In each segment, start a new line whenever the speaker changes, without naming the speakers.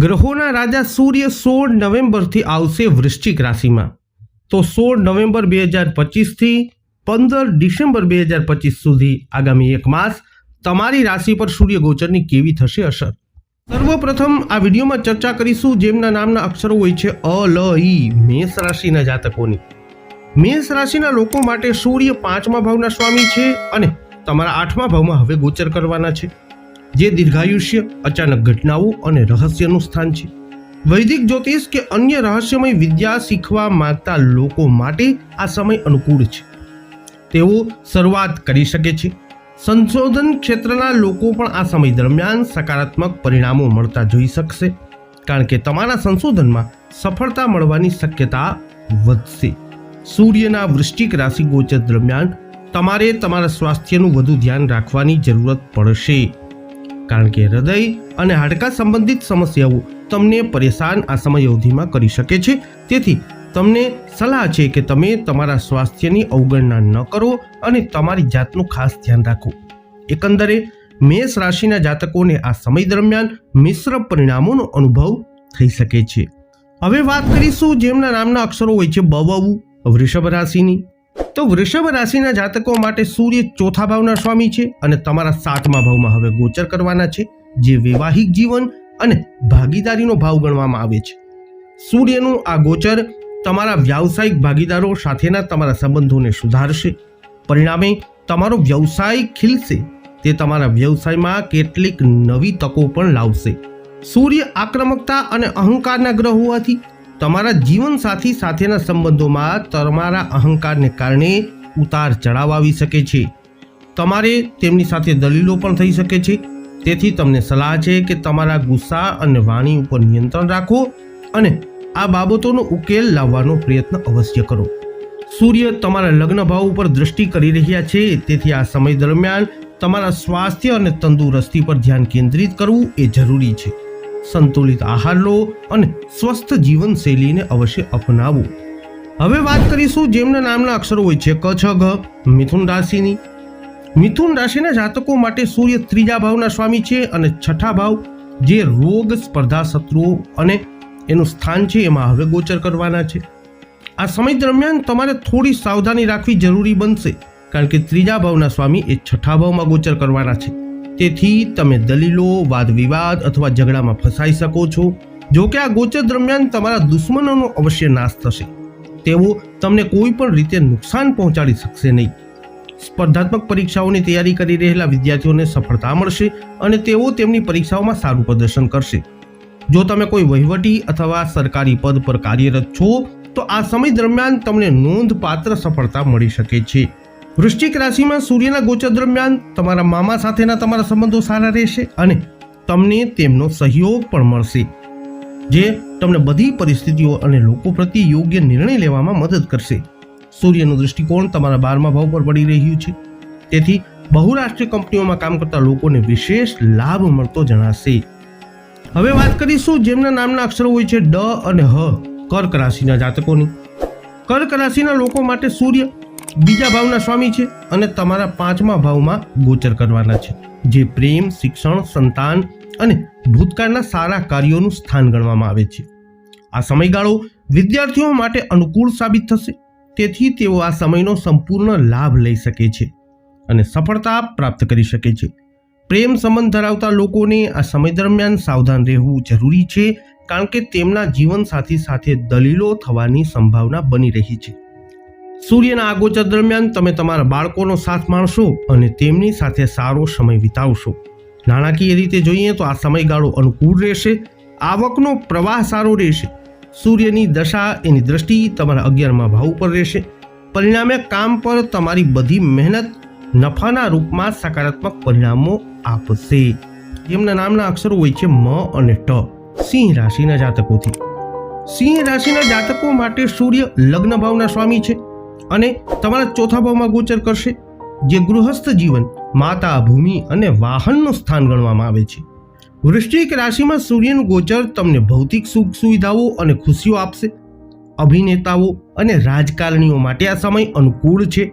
ગ્રહોના રાજા સૂર્ય 16 નવેમ્બરથી આવશે વૃશ્ચિક રાશિમાં. તો 16 નવેમ્બર 2025થી 15 ડિસેમ્બર 2025 સુધી આગામી એક માસ તમારી રાશિ પર સૂર્ય ગોચરની કેવી થશે અસર. સર્વપ્રથમ આ વિડીયોમાં ચર્ચા કરીશું જેમના નામના અક્ષરો હોય છે અ લ ઈ, મેષ રાશિના જાતકોની. મેષ રાશિના લોકો માટે સૂર્ય 5મા ભાવના સ્વામી છે અને તમારા 8મા ભાવમાં હવે ગોચર કરવાના છે, જે દીર્ઘાયુષ્ય, અચાનક ઘટનાઓ અને રહસ્યનું સ્થાન છે. વૈદિક જ્યોતિષ કે અન્ય રહસ્યમય વિદ્યા શીખવા માંગતા લોકો માટે આ સમય અનુકૂળ છે. તેઓ શરૂઆત કરી શકે છે. સંશોધન ક્ષેત્રના લોકો પણ આ સમય દરમિયાન સકારાત્મક પરિણામો મળતા જોઈ શકશે, કારણ કે તમારા સંશોધનમાં સફળતા મળવાની શક્યતા વધશે. સૂર્યના વૃશ્ચિક રાશિ ગોચર દરમિયાન તમારે તમારા સ્વાસ્થ્યનું વધુ ધ્યાન રાખવાની જરૂરત પડશે, કારણ કે હૃદય અને હાડકા સંબંધિત સમસ્યાઓ તમને પરેશાન આ સમય અવધિમાં કરી શકે છે. તેથી તમને સલાહ છે કે તમે તમારા સ્વાસ્થ્યની અવગણના ન કરો અને તમારી જાતનું ખાસ ધ્યાન રાખો. એકંદરે મેષ રાશિના જાતકોને આ સમય દરમિયાન મિશ્ર પરિણામોનો અનુભવ થઈ શકે છે. હવે વાત કરીશું જેમના નામના અક્ષરો હોય છે બ વ ઉ, વૃષભ રાશિની. તો વૃષભ રાશિના જાતકો માટે સૂર્ય 4થા ભાવના સ્વામી છે અને તમારા 7મા ભાવમાં હવે ગોચર કરવાના છે, જે વૈવાહિક જીવન અને ભાગીદારીનો ભાવ ગણવામાં આવે છે. સૂર્યનું આ ગોચર તમારા વ્યાવસાયિક ભાગીદારો સાથેના તમારા સંબંધોને સુધારશે. પરિણામે તમારો વ્યવસાય ખીલશે. તે તમારા વ્યવસાયમાં કેટલીક નવી તકો પણ લાવશે. સૂર્ય આક્રમકતા અને અહંકારના ગ્રહ હોવાથી તમારા જીવનસાથી સાથેના સંબંધોમાં તમારા અહંકારને કારણે ઉતાર ચઢાવ આવી શકે છે. તમારે તેમની સાથે દલીલો પણ થઈ શકે છે. તેથી તમને સલાહ છે કે તમારા ગુસ્સા અને વાણી ઉપર નિયંત્રણ રાખો અને આ બાબતોનો ઉકેલ લાવવાનો પ્રયત્ન અવશ્ય કરો. સૂર્ય તમારા લગ્ન ભાવ ઉપર દ્રષ્ટિ કરી રહ્યા છે, તેથી આ સમય દરમિયાન તમારા સ્વાસ્થ્ય અને તંદુરસ્તી પર ધ્યાન કેન્દ્રિત કરવું એ જરૂરી છે. સંતુલિત આહાર લો અને સ્વસ્થ જીવનશૈલીને અવશ્ય અપનાવો. હવે વાત કરીશું જેમના નામના અક્ષરો હોય છે ક છ ઘ, મિથુન રાશિની. મિથુન રાશિના જાતકો માટે સૂર્ય 3જા ભાવના સ્વામી છે અને 6ઠા ભાવ, જે રોગ, સ્પર્ધા, શત્રુઓ અને એનું સ્થાન છે, એમાં હવે ગોચર કરવાના છે. આ સમય દરમિયાન તમારે થોડી સાવધાની રાખવી જરૂરી બનશે, કારણ કે 3જા ભાવના સ્વામી એ 6ઠા ભાવમાં ગોચર કરવાના છે. તેથી તમે દલીલો, વાદ વિવાદ અથવા ઝઘડામાં ફસાઈ શકો છો. જો કે આ ગોચર દરમિયાન તમારા દુશ્મનોનો અવશ્ય નાશ થશે. તેઓ તમને કોઈ પણ રીતે નુકસાન પહોંચાડી શકશે નહીં. સ્પર્ધાત્મક પરીક્ષાઓની તૈયારી કરી રહેલા વિદ્યાર્થીઓને સફળતા મળશે અને તેઓ તેમની પરીક્ષાઓમાં સારું પ્રદર્શન કરશે. જો તમે કોઈ વહીવટી અથવા સરકારી પદ પર કાર્યરત છો તો આ સમય દરમિયાન તમને નોંધપાત્ર સફળતા મળી શકે છે. વૃશ્ચિક રાશિમાં સૂર્યના ગોચર દરમિયાન તમારા મામા સાથેના તમારા સંબંધો સારા રહેશે અને તમને તેમનો સહયોગ પણ મળશે, જે તમને બધી પરિસ્થિતિઓ અને લોકો પ્રત્યે યોગ્ય નિર્ણય લેવામાં મદદ કરશે. સૂર્યનું દૃષ્ટિકોણ તમારા 12મા ભાવ પર પડી રહ્યું છે, તેથી બહુરાષ્ટ્રીય કંપનીઓમાં કામ કરતા લોકોને વિશેષ લાભ મળતો જણાશે. હવે વાત કરીશું જેમના નામના અક્ષરો હોય છે ડ અને હ, કર્ક રાશિના જાતકોની. કર્ક રાશિના લોકો માટે સૂર્ય 2જા ભાવના સ્વામી છે અને તમારા 5મા ભાવમાં ગોચર કરવાના છે, જે પ્રેમ, શિક્ષણ, સંતાન અને ભૂતકાળના સારા કાર્યોનું સ્થાન ગણવામાં આવે છે. આ સમયગાળો વિદ્યાર્થીઓ માટે અનુકૂળ સાબિત થશે, તેથી તેઓ આ સમયનો સંપૂર્ણ લાભ લઈ શકે છે અને સફળતા પ્રાપ્ત કરી શકે છે. પ્રેમ સંબંધ ધરાવતા લોકોને આ સમય દરમિયાન સાવધાન રહેવું જરૂરી છે, કારણ કે તેમના જીવનસાથી સાથે દલીલો થવાની સંભાવના બની રહી છે. સૂર્યના આ ગોચર દરમિયાન તમે તમારા બાળકોનો સાથ માણશો અને તેમની સાથે સારો સમય વિતાવશો. નાણાકીય રીતે જોઈએ તો આ સમયગાળો અનુકૂળ રહેશે. આવકનો પ્રવાહ સારો રહેશે. સૂર્યની દશા, એની દ્રષ્ટિ તમારા 11મા ભાવ ઉપર રહેશે. પરિણામે કામ પર તમારી બધી મહેનત નફાના રૂપમાં સકારાત્મક પરિણામો આપશે. જેમના નામના અક્ષરો હોય છે મ અને ટ, સિંહ રાશિના જાતકોથી. સિંહ રાશિના જાતકો માટે સૂર્ય લગ્ન ભાવના સ્વામી છે અને તમારા 4થા ભાવમાં ગોચર કરશે, જે ગૃહસ્થ જીવન, માતા, ભૂમિ અને વાહનનું સ્થાન ગણવામાં આવે છે. વૃશ્ચિક રાશિમાં સૂર્યનું ગોચર તમને ભૌતિક સુખ સુવિધાઓ અને ખુશીઓ આપશે. અભિનેતાઓ અને રાજકારણીઓ માટે આ સમય અનુકૂળ છે.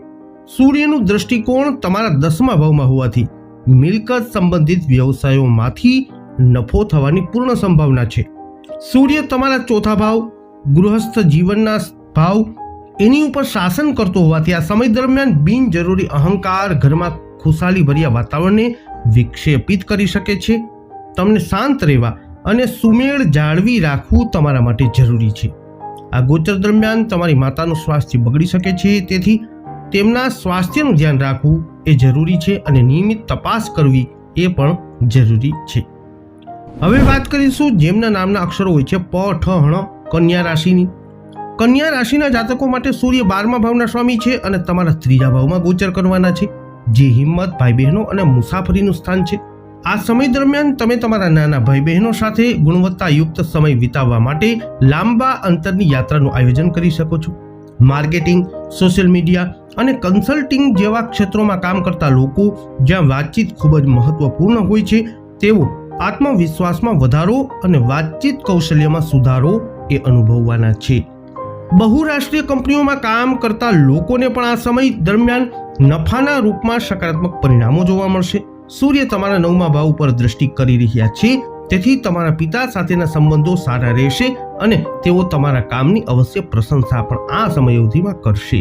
સૂર્યનું દૃષ્ટિકોણ તમારા 10મા ભાવમાં હોવાથી મિલકત સંબંધિત વ્યવસાયોમાંથી નફો થવાની પૂર્ણ સંભાવના છે. સૂર્ય તમારા ચોથા ભાવ ગૃહસ્થ જીવનના ભાવ એની ઉપર શાસન કરતો હોવાથી આ સમય દરમિયાન બિનજરૂરી અહંકાર ઘરમાં ખુશાલી ભર્યા વાતાવરણને વિક્ષેપિત કરી શકે છે. તમને શાંત રહેવા અને સુમેળ જાળવી રાખવું તમારા માટે જરૂરી છે. આ ગોચર દરમિયાન તમારી માતાનું સ્વાસ્થ્ય બગડી શકે છે, તેથી તેમના સ્વાસ્થ્યનું ધ્યાન રાખવું એ જરૂરી છે અને નિયમિત તપાસ કરવી એ પણ જરૂરી છે. હવે વાત કરીશું જેમના નામના અક્ષરો હોય છે પ, ઠ, હણ, કન્યા રાશિની. કન્યા રાશિના જાતકો માટે સૂર્ય 12મા ભાવના સ્વામી છે અને તમારા 3જા ભાવમાં ગોચર કરવાના છે, જે હિંમત, ભાઈ બહેનો અને મુસાફરીનું સ્થાન છે. આ સમય દરમિયાન તમે તમારા નાના ભાઈ બહેનો સાથે ગુણવત્તાયુક્ત સમય વિતાવવા માટે લાંબા અંતરની યાત્રાનું આયોજન કરી શકો છો. માર્કેટિંગ, સોશિયલ મીડિયા અને કન્સલ્ટિંગ જેવા ક્ષેત્રોમાં કામ કરતા લોકો જ્યાં વાતચીત ખૂબ જ મહત્વપૂર્ણ હોય છે, તેઓ આત્મવિશ્વાસમાં વધારો અને વાતચીત કૌશલ્યમાં સુધારો એ અનુભવવાના છે. બહુરાષ્ટ્રીય કંપનીઓમાં કામ કરતા લોકોને પણ આ સમય દરમિયાન નફાના રૂપમાં સકારાત્મક પરિણામો જોવા મળશે. સૂર્ય તમારા 9મા ભાવ ઉપર દ્રષ્ટિ કરી રહ્યા છે, તેથી તમારા પિતા સાથેના સંબંધો સારા રહેશે અને તેઓ તમારા કામની અવશ્ય પ્રશંસા પણ આ સમયાવધિમાં કરશે.